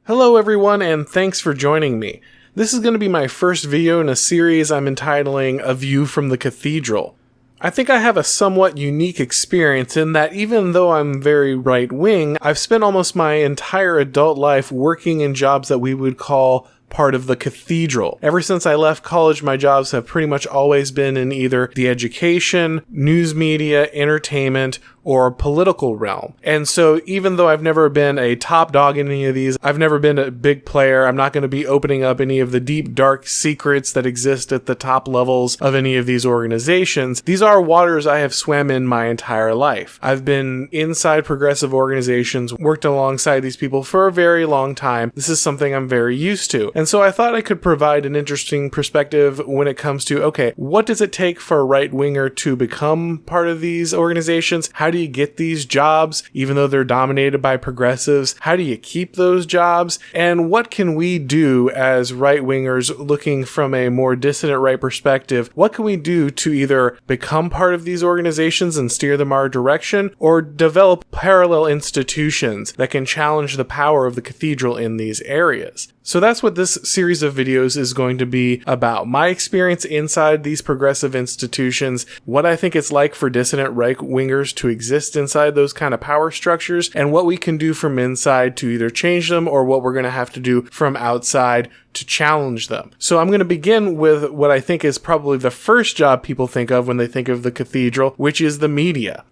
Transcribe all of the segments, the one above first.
Hello everyone, and thanks for joining me. This is going to be my first video in a series I'm entitling A View from the Cathedral. I think I have a somewhat unique experience in that even though I'm very right-wing, I've spent almost my entire adult life working in jobs that we would call part of the cathedral. Ever since I left college, my jobs have pretty much always been in either the education, news media, entertainment, or political realm. And so even though I've never been a top dog in any of these, I've never been a big player, I'm not going to be opening up any of the deep, dark secrets that exist at the top levels of any of these organizations. These are waters I have swam in my entire life. I've been inside progressive organizations, worked alongside these people for a very long time. This is something I'm very used to. And so I thought I could provide an interesting perspective when it comes to, okay, what does it take for a right-winger to become part of these organizations? How do you get these jobs, even though they're dominated by progressives? How do you keep those jobs? And what can we do as right-wingers looking from a more dissident right perspective? What can we do to either become part of these organizations and steer them our direction, or develop parallel institutions that can challenge the power of the cathedral in these areas? So that's what this series of videos is going to be about. My experience inside these progressive institutions, what I think it's like for dissident right-wingers to exist inside those kind of power structures, and what we can do from inside to either change them or what we're going to have to do from outside to challenge them. So I'm going to begin with what I think is probably the first job people think of when they think of the cathedral, which is the media.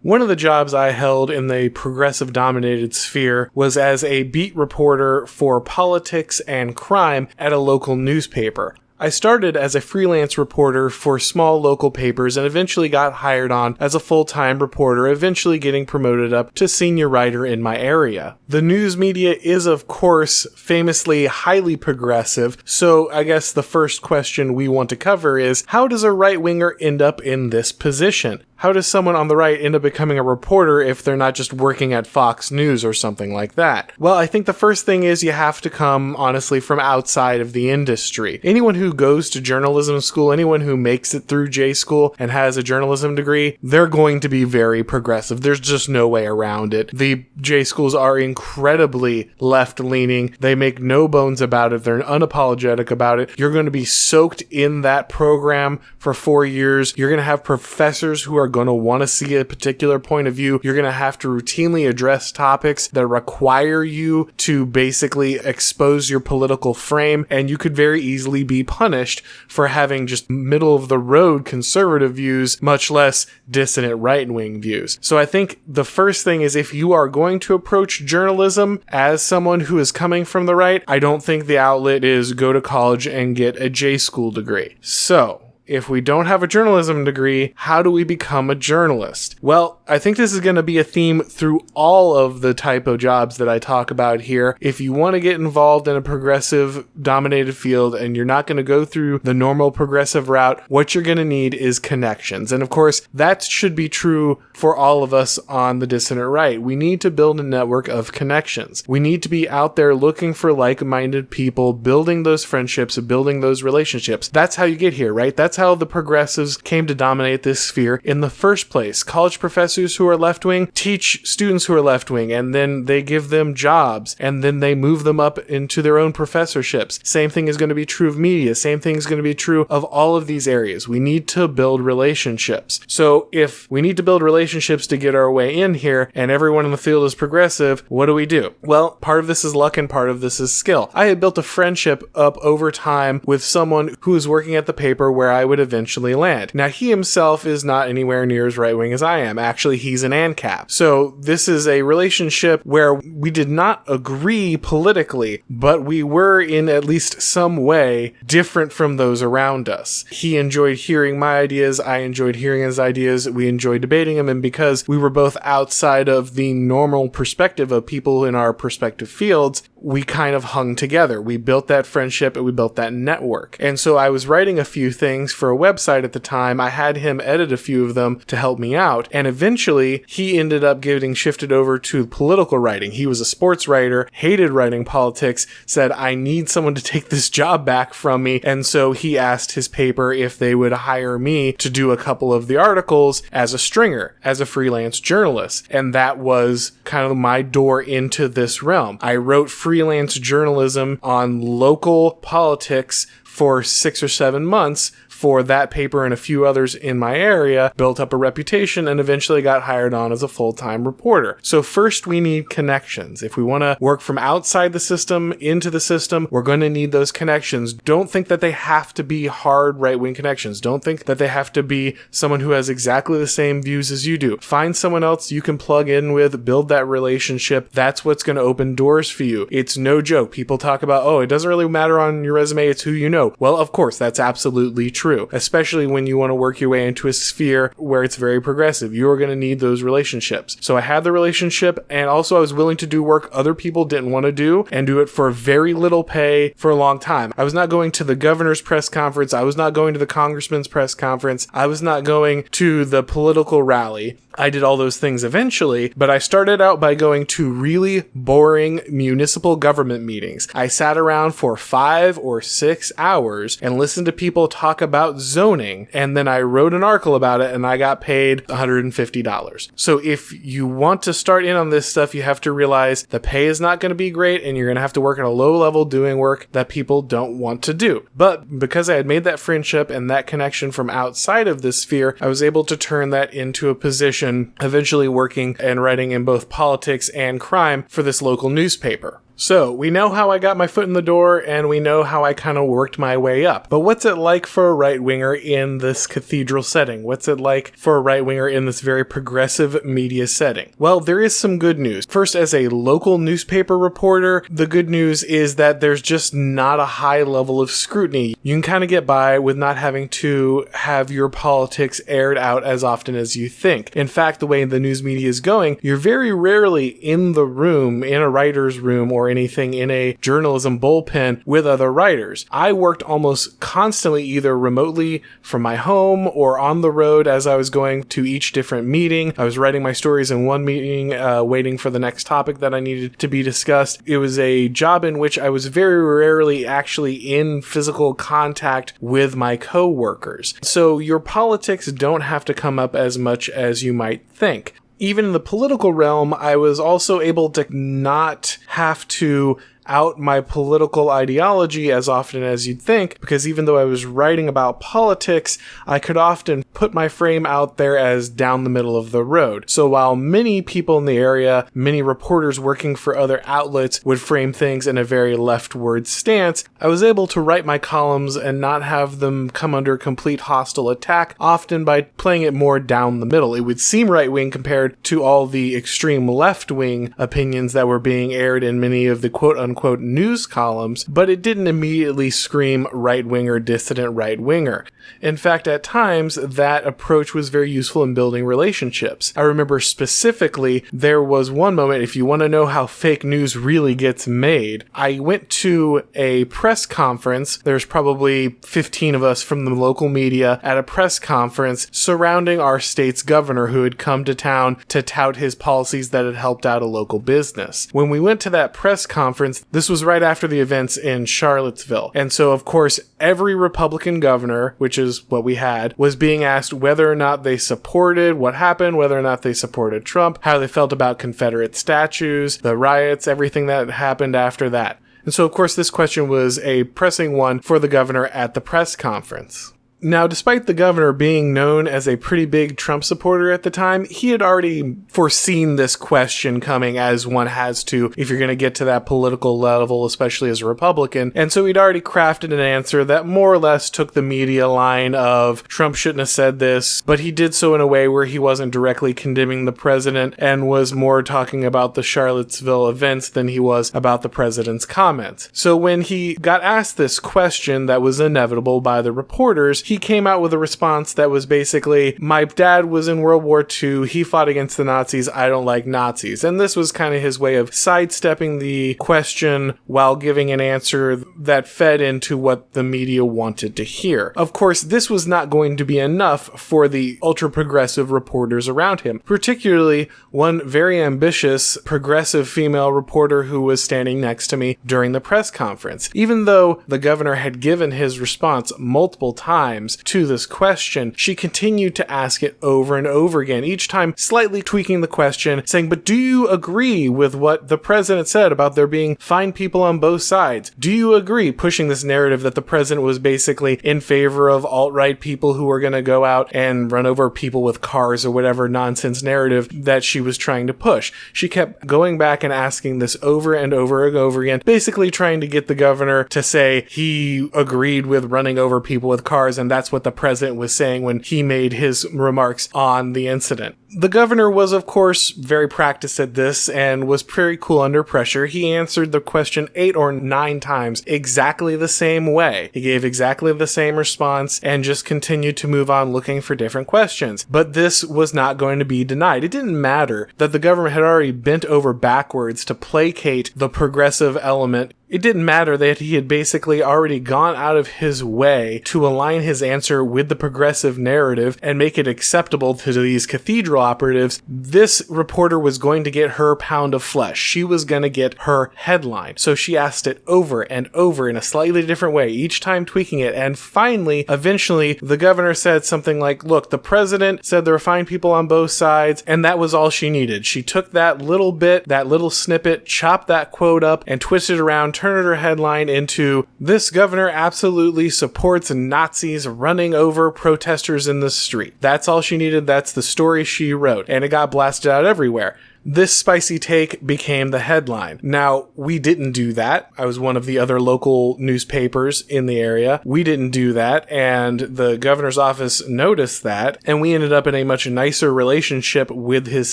One of the jobs I held in the progressive-dominated sphere was as a beat reporter for politics and crime at a local newspaper. I started as a freelance reporter for small local papers and eventually got hired on as a full-time reporter, eventually getting promoted up to senior writer in my area. The news media is, of course, famously highly progressive, so I guess the first question we want to cover is, how does a right-winger end up in this position? How does someone on the right end up becoming a reporter if they're not just working at Fox News or something like that? Well, I think the first thing is you have to come, honestly, from outside of the industry. Anyone who goes to journalism school, anyone who makes it through J school and has a journalism degree, they're going to be very progressive. There's just no way around it. The J schools are incredibly left-leaning. They make no bones about it. They're unapologetic about it. You're going to be soaked in that program for 4 years. You're going to have professors who are going to want to see a particular point of view. You're going to have to routinely address topics that require you to basically expose your political frame, and you could very easily be punished for having just middle-of-the-road conservative views, much less dissident right-wing views. So I think the first thing is, if you are going to approach journalism as someone who is coming from the right, I don't think the outlet is go to college and get a J school degree. So if we don't have a journalism degree, how do we become a journalist? Well, I think this is going to be a theme through all of the type of jobs that I talk about here. If you want to get involved in a progressive-dominated field and you're not going to go through the normal progressive route, what you're going to need is connections. And of course, that should be true for all of us on the dissident right. We need to build a network of connections. We need to be out there looking for like-minded people, building those friendships, building those relationships. That's how you get here, right? That's how the progressives came to dominate this sphere in the first place. College professors who are left-wing teach students who are left-wing, and then they give them jobs, and then they move them up into their own professorships. Same thing is going to be true of media. Same thing is going to be true of all of these areas. We need to build relationships. So if we need to build relationships to get our way in here, and everyone in the field is progressive, what do? Well, part of this is luck and part of this is skill. I had built a friendship up over time with someone who was working at the paper where I would eventually land. Now, he himself is not anywhere near as right-wing as I am. Actually, he's an ANCAP. So this is a relationship where we did not agree politically, but we were in at least some way different from those around us. He enjoyed hearing my ideas. I enjoyed hearing his ideas. We enjoyed debating them. And because we were both outside of the normal perspective of people in our respective fields, we kind of hung together. We built that friendship and we built that network. And so I was writing a few things for a website at the time. I had him edit a few of them to help me out. And eventually he ended up getting shifted over to political writing. He was a sports writer, hated writing politics, said, I need someone to take this job back from me. And so he asked his paper if they would hire me to do a couple of the articles as a stringer, as a freelance journalist. And that was kind of my door into this realm. I wrote free freelance journalism on local politics for 6 or 7 months for that paper and a few others in my area, built up a reputation, and eventually got hired on as a full-time reporter. So first we need connections. If we want to work from outside the system into the system, we're going to need those connections. Don't think that they have to be hard right-wing connections. Don't think that they have to be someone who has exactly the same views as you do. Find someone else you can plug in with, build that relationship. That's what's going to open doors for you. It's no joke. People talk about, oh, it doesn't really matter on your resume, it's who you know. Well, of course, that's absolutely true, especially when you want to work your way into a sphere where it's very progressive. You're going to need those relationships. So I had the relationship, and also I was willing to do work other people didn't want to do and do it for very little pay for a long time. I was not going to the governor's press conference. I was not going to the congressman's press conference. I was not going to the political rally. I did all those things eventually, but I started out by going to really boring municipal government meetings. I sat around for 5 or 6 hours and listened to people talk about zoning, and then I wrote an article about it and I got paid $150. So if you want to start in on this stuff, you have to realize the pay is not going to be great and you're going to have to work at a low level doing work that people don't want to do. But because I had made that friendship and that connection from outside of this sphere, I was able to turn that into a position, eventually working and writing in both politics and crime for this local newspaper. So, we know how I got my foot in the door, and we know how I kind of worked my way up. But what's it like for a right-winger in this cathedral setting? What's it like for a right-winger in this very progressive media setting? Well, there is some good news. First, as a local newspaper reporter, the good news is that there's just not a high level of scrutiny. You can kind of get by with not having to have your politics aired out as often as you think. In fact, the way the news media is going, you're very rarely in the room, in a writer's room, or anything in a journalism bullpen with other writers. I worked almost constantly either remotely from my home or on the road as I was going to each different meeting. I was writing my stories in one meeting, waiting for the next topic that I needed to be discussed. It was a job in which I was very rarely actually in physical contact with my co-workers. So your politics don't have to come up as much as you might think. Even in the political realm, I was also able to not have to out my political ideology as often as you'd think, because even though I was writing about politics, I could often put my frame out there as down the middle of the road. So while many people in the area, many reporters working for other outlets would frame things in a very leftward stance, I was able to write my columns and not have them come under complete hostile attack, often by playing it more down the middle. It would seem right-wing compared to all the extreme left-wing opinions that were being aired in many of the quote-unquote news columns, but it didn't immediately scream right-winger, dissident right-winger. In fact, at times, that approach was very useful in building relationships. I remember specifically, there was one moment, if you want to know how fake news really gets made, I went to a press conference. There's probably 15 of us from the local media at a press conference surrounding our state's governor who had come to town to tout his policies that had helped out a local business. When we went to that press conference, this was right after the events in Charlottesville. And so, of course, every Republican governor, which is what we had, was being asked whether or not they supported what happened, whether or not they supported Trump, how they felt about Confederate statues, the riots, everything that happened after that. And so, of course, this question was a pressing one for the governor at the press conference. Now, despite the governor being known as a pretty big Trump supporter at the time, he had already foreseen this question coming, as one has to if you're going to get to that political level, especially as a Republican. And so he'd already crafted an answer that more or less took the media line of Trump shouldn't have said this, but he did so in a way where he wasn't directly condemning the president and was more talking about the Charlottesville events than he was about the president's comments. So when he got asked this question that was inevitable by the reporters, he came out with a response that was basically, my dad was in World War II, he fought against the Nazis, I don't like Nazis. And this was kind of his way of sidestepping the question while giving an answer that fed into what the media wanted to hear. Of course, this was not going to be enough for the ultra-progressive reporters around him, particularly one very ambitious, progressive female reporter who was standing next to me during the press conference. Even though the governor had given his response multiple times, times to this question, she continued to ask it over and over again, each time slightly tweaking the question, saying, but do you agree with what the president said about there being fine people on both sides? Do you agree? Pushing this narrative that the president was basically in favor of alt-right people who were going to go out and run over people with cars or whatever nonsense narrative that she was trying to push. She kept going back and asking this over and over and over again, basically trying to get the governor to say he agreed with running over people with cars, and that's what the president was saying when he made his remarks on the incident. The governor was, of course, very practiced at this and was pretty cool under pressure. He answered the question 8 or 9 times exactly the same way. He gave exactly the same response and just continued to move on looking for different questions. But this was not going to be denied. It didn't matter that the government had already bent over backwards to placate the progressive element. It didn't matter that he had basically already gone out of his way to align his answer with the progressive narrative and make it acceptable to these cathedral operatives. This reporter was going to get her pound of flesh. She was going to get her headline. So she asked it over and over in a slightly different way, each time tweaking it. And finally, eventually, the governor said something like, look, the president said there were fine people on both sides, and that was all she needed. She took that little bit, that little snippet, chopped that quote up, and twisted around, turned her headline into, this governor absolutely supports Nazis running over protesters in the street. That's all she needed. That's the story she wrote. And it got blasted out everywhere. This spicy take became the headline. Now, we didn't do that. I was one of the other local newspapers in the area. We didn't do that, and the governor's office noticed that, and we ended up in a much nicer relationship with his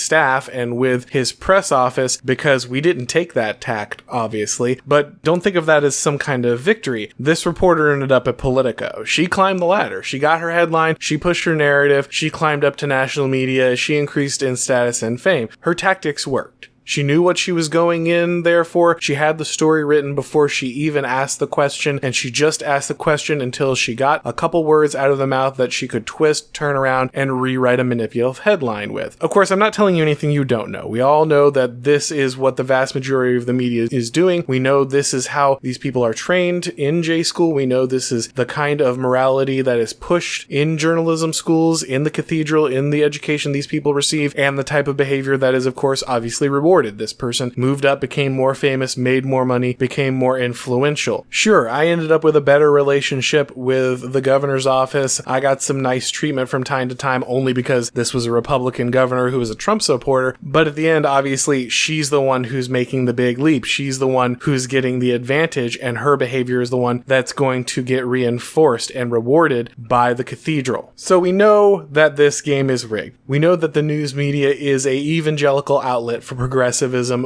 staff and with his press office because we didn't take that tact, obviously. But don't think of that as some kind of victory. This reporter ended up at Politico. She climbed the ladder. She got her headline. She pushed her narrative. She climbed up to national media. She increased in status and fame. Her tactics worked. She knew what she was going in there for. She had the story written before she even asked the question, and she just asked the question until she got a couple words out of the mouth that she could twist, turn around, and rewrite a manipulative headline with. Of course, I'm not telling you anything you don't know. We all know that this is what the vast majority of the media is doing. We know this is how these people are trained in J school. We know this is the kind of morality that is pushed in journalism schools, in the cathedral, in the education these people receive, and the type of behavior that is, of course, obviously rewarded. This person moved up, became more famous, made more money, became more influential. Sure, I ended up with a better relationship with the governor's office. I got some nice treatment from time to time only because this was a Republican governor who was a Trump supporter. But at the end, obviously, she's the one who's making the big leap. She's the one who's getting the advantage, and her behavior is the one that's going to get reinforced and rewarded by the cathedral. So we know that this game is rigged. We know that the news media is a evangelical outlet for progressivism.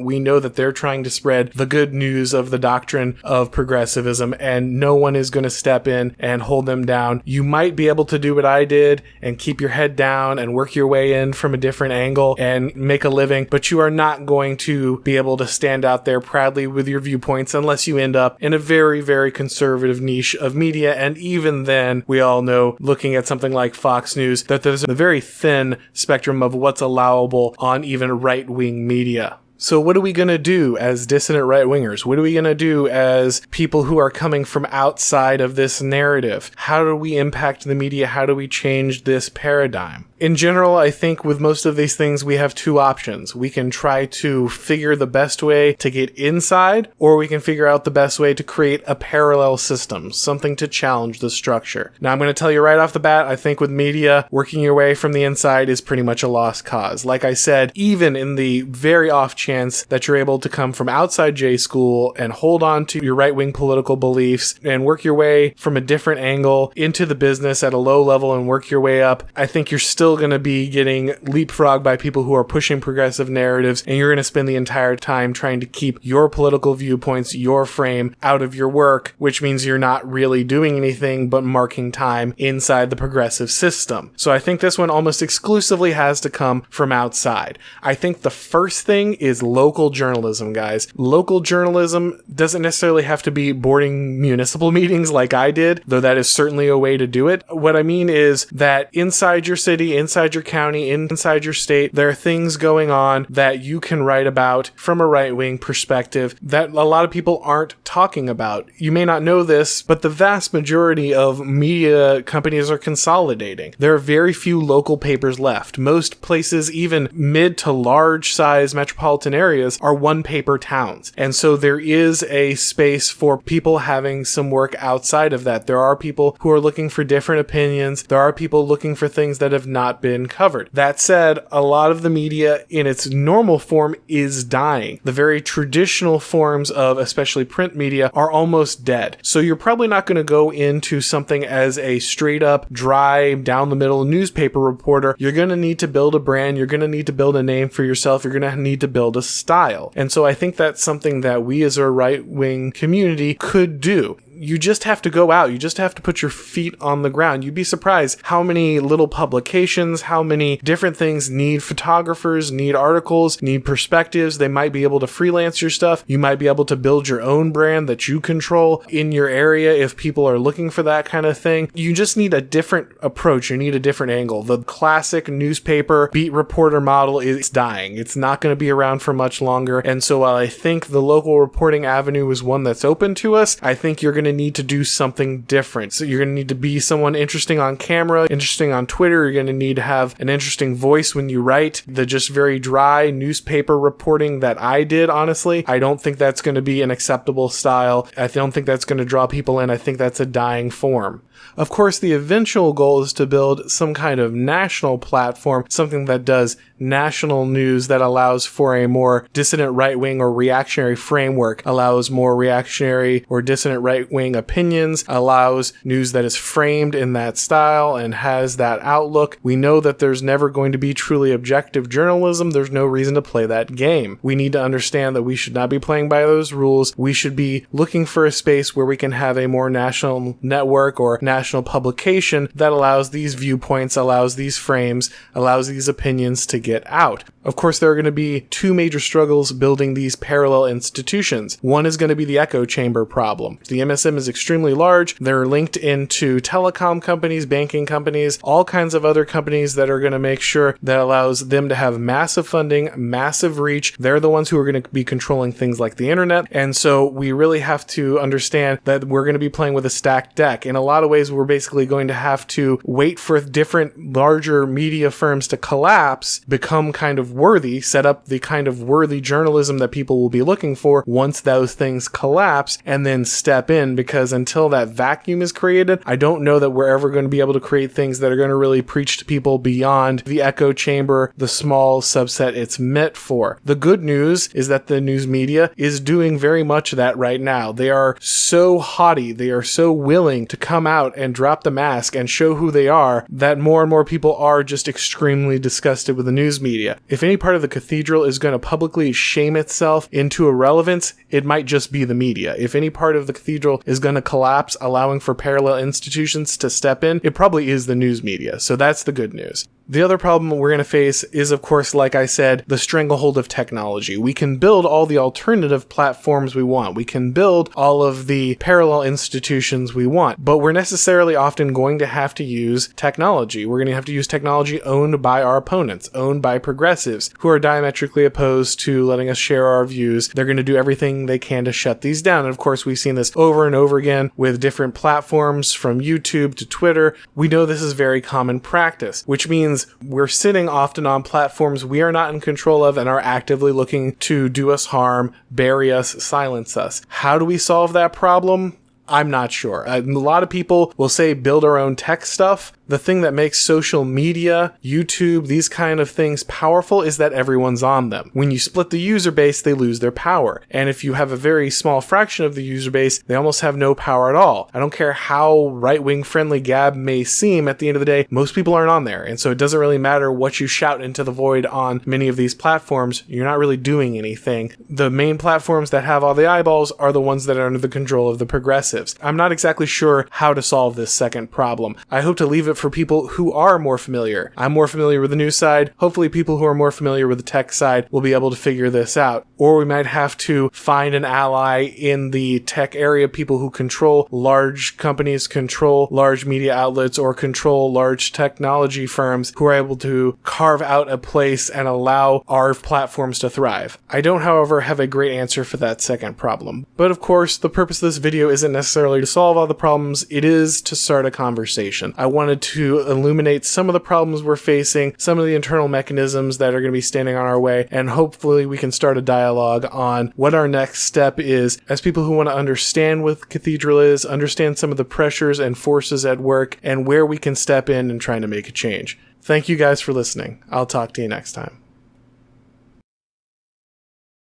We know that they're trying to spread the good news of the doctrine of progressivism, and no one is going to step in and hold them down. You might be able to do what I did and keep your head down and work your way in from a different angle and make a living, but you are not going to be able to stand out there proudly with your viewpoints unless you end up in a very, very conservative niche of media. And even then, we all know, looking at something like Fox News, that there's a very thin spectrum of what's allowable on even right-wing media. So what are we going to do as dissident right-wingers? What are we going to do as people who are coming from outside of this narrative? How do we impact the media? How do we change this paradigm? In general, I think with most of these things, we have 2 options. We can try to figure the best way to get inside, or we can figure out the best way to create a parallel system, something to challenge the structure. Now, I'm going to tell you right off the bat, I think with media, working your way from the inside is pretty much a lost cause. Like I said, even in the very off chance that you're able to come from outside J school and hold on to your right-wing political beliefs and work your way from a different angle into the business at a low level and work your way up, I think you're still going to be getting leapfrogged by people who are pushing progressive narratives, and you're going to spend the entire time trying to keep your political viewpoints, your frame, out of your work, which means you're not really doing anything but marking time inside the progressive system. So I think this one almost exclusively has to come from outside. I think the first thing is is local journalism, guys. Local journalism doesn't necessarily have to be boarding municipal meetings like I did, though that is certainly a way to do it. What I mean is that inside your city, inside your county, inside your state, there are things going on that you can write about from a right-wing perspective that a lot of people aren't talking about. You may not know this, but the vast majority of media companies are consolidating. There are very few local papers left. Most places, even mid to large size metropolitan areas, are one paper towns. And so there is a space for people having some work outside of that. There are people who are looking for different opinions. There are people looking for things that have not been covered. That said, a lot of the media in its normal form is dying. The very traditional forms of especially print media are almost dead. So you're probably not going to go into something as a straight up, dry, down the middle newspaper reporter. You're going to need to build a brand. You're going to need to build a name for yourself. You're going to need to build a style. And so I think that's something that we as a right-wing community could do. You just have to go out. You just have to put your feet on the ground. You'd be surprised how many little publications, how many different things need photographers, need articles, need perspectives. They might be able to freelance your stuff. You might be able to build your own brand that you control in your area if people are looking for that kind of thing. You just need a different approach. You need a different angle. The classic newspaper beat reporter model is dying. It's not going to be around for much longer. And so while I think the local reporting avenue is one that's open to us, I think you're going to need to do something different. So you're going to need to be someone interesting on camera, interesting on Twitter. You're going to need to have an interesting voice when you write. The just very dry newspaper reporting that I did, honestly, I don't think that's going to be an acceptable style. I don't think that's going to draw people in. I think that's a dying form. Of course, the eventual goal is to build some kind of national platform, something that does national news that allows for a more dissident right-wing or reactionary framework, allows more reactionary or dissident right-wing opinions, allows news that is framed in that style and has that outlook. We know that there's never going to be truly objective journalism. There's no reason to play that game. We need to understand that we should not be playing by those rules. We should be looking for a space where we can have a more national network or national publication that allows these viewpoints, allows these frames, allows these opinions to get out. Of course, there are going to be two major struggles building these parallel institutions. One is going to be the echo chamber problem. The MSM is extremely large. They're linked into telecom companies, banking companies, all kinds of other companies that are going to make sure that allows them to have massive funding, massive reach. They're the ones who are going to be controlling things like the internet. And so we really have to understand that we're going to be playing with a stacked deck. In a lot of ways, we're basically going to have to wait for different larger media firms to collapse, become kind of worthy, set up the kind of worthy journalism that people will be looking for once those things collapse, and then step in, because until that vacuum is created, I don't know that we're ever going to be able to create things that are going to really preach to people beyond the echo chamber, the small subset it's meant for. The good news is that the news media is doing very much that right now. They are so haughty, they are so willing to come out and drop the mask and show who they are, that more and more people are just extremely disgusted with the news media. If any part of the Cathedral is going to publicly shame itself into irrelevance, it might just be the media. If any part of the Cathedral is going to collapse, allowing for parallel institutions to step in, it probably is the news media. So that's the good news. The other problem we're going to face is, of course, like I said, the stranglehold of technology. We can build all the alternative platforms we want. We can build all of the parallel institutions we want, but we're necessarily often going to have to use technology. We're going to have to use technology owned by our opponents, owned by progressives, who are diametrically opposed to letting us share our views. They're going to do everything they can to shut these down. And of course, we've seen this over and over again with different platforms, from YouTube to Twitter. We know this is very common practice, which means we're sitting often on platforms we are not in control of and are actively looking to do us harm, bury us, silence us. How do we solve that problem? I'm not sure. A lot of people will say build our own tech stuff. The thing that makes social media, YouTube, these kind of things powerful is that everyone's on them. When you split the user base, they lose their power. And if you have a very small fraction of the user base, they almost have no power at all. I don't care how right-wing friendly Gab may seem, at the end of the day, most people aren't on there. And so it doesn't really matter what you shout into the void on many of these platforms. You're not really doing anything. The main platforms that have all the eyeballs are the ones that are under the control of the progressives. I'm not exactly sure how to solve this second problem. I hope to leave it it for people who are more familiar. I'm more familiar with the news side. Hopefully people who are more familiar with the tech side will be able to figure this out. Or we might have to find an ally in the tech area, people who control large companies, control large media outlets, or control large technology firms who are able to carve out a place and allow our platforms to thrive. I don't, however, have a great answer for that second problem. But of course, the purpose of this video isn't necessarily to solve all the problems, it is to start a conversation. I wanted to illuminate some of the problems we're facing, some of the internal mechanisms that are going to be standing on our way, and hopefully we can start a dialogue on what our next step is as people who want to understand what Cathedral is, understand some of the pressures and forces at work, and where we can step in and trying to make a change. Thank you guys for listening. I'll talk to you next time.